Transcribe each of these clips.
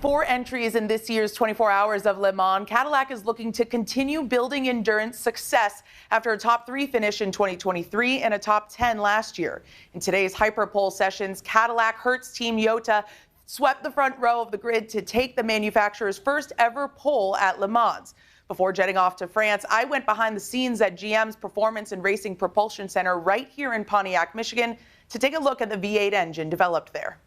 4 entries in this year's 24 Hours of Le Mans, Cadillac is looking to continue building endurance success after a top 3 finish in 2023 and a top 10 last year. In today's hyperpole sessions, Cadillac Hertz Team JOTA swept the front row of the grid to take the manufacturer's first ever pole at Le Mans. Before jetting off to France, I went behind the scenes at GM's Performance and Racing Propulsion Center right here in Pontiac, Michigan, to take a look at the V8 engine developed there.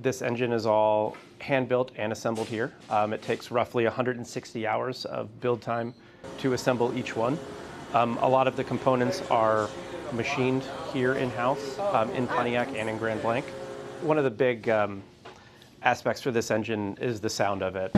This engine is all hand-built and assembled here. It takes roughly 160 hours of build time to assemble each one. A lot of the components are machined here in-house, in Pontiac and in Grand Blanc. One of the big aspects for this engine is the sound of it.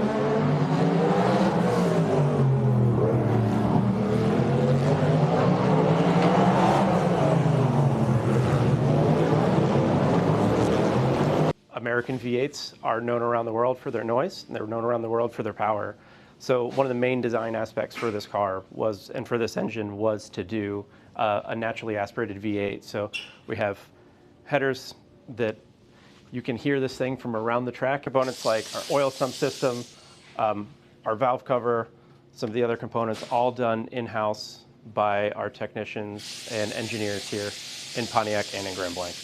American V8s are known around the world for their noise, and they're known around the world for their power. So one of the main design aspects for this car was, and for this engine, was to do a naturally aspirated V8. So we have headers that you can hear this thing from around the track. Components like our oil sump system, our valve cover, some of the other components, all done in-house by our technicians and engineers here in Pontiac and in Grand Blanc.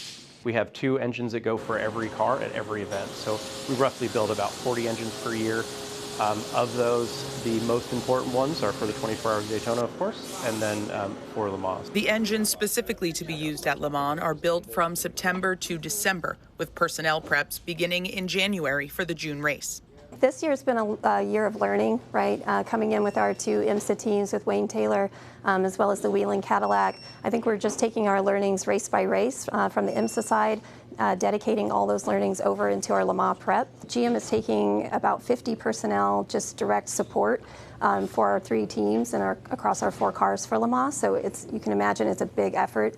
We have 2 engines that go for every car at every event. So we roughly build about 40 engines per year. Of those, the most important ones are for the 24 Hours of Daytona, of course, and then for Le Mans. The engines specifically to be used at Le Mans are built from September to December, with personnel preps beginning in January for the June race. This year's been a year of learning, right? Coming in with our 2 IMSA teams with Wayne Taylor, as well as the Wheeling Cadillac. I think we're just taking our learnings race by race from the IMSA side, dedicating all those learnings over into our Le Mans prep. GM is taking about 50 personnel, just direct support for our 3 teams and across our 4 cars for Le Mans. So you can imagine it's a big effort.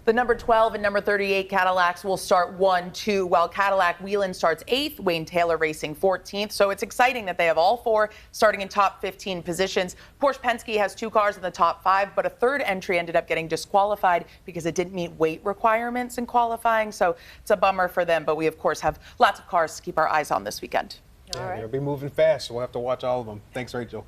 The number 12 and number 38 Cadillacs will start 1-2, while Cadillac Wheeling starts 8th, Wayne Taylor Racing 14th. So it's exciting that they have all 4 starting in top 15 positions. Porsche Penske has 2 cars in the top 5, but a 3rd entry ended up getting disqualified because it didn't meet weight requirements in qualifying. So it's a bummer for them, but we of course have lots of cars to keep our eyes on this weekend. Yeah, they'll be moving fast, so we'll have to watch all of them. Thanks, Rachel.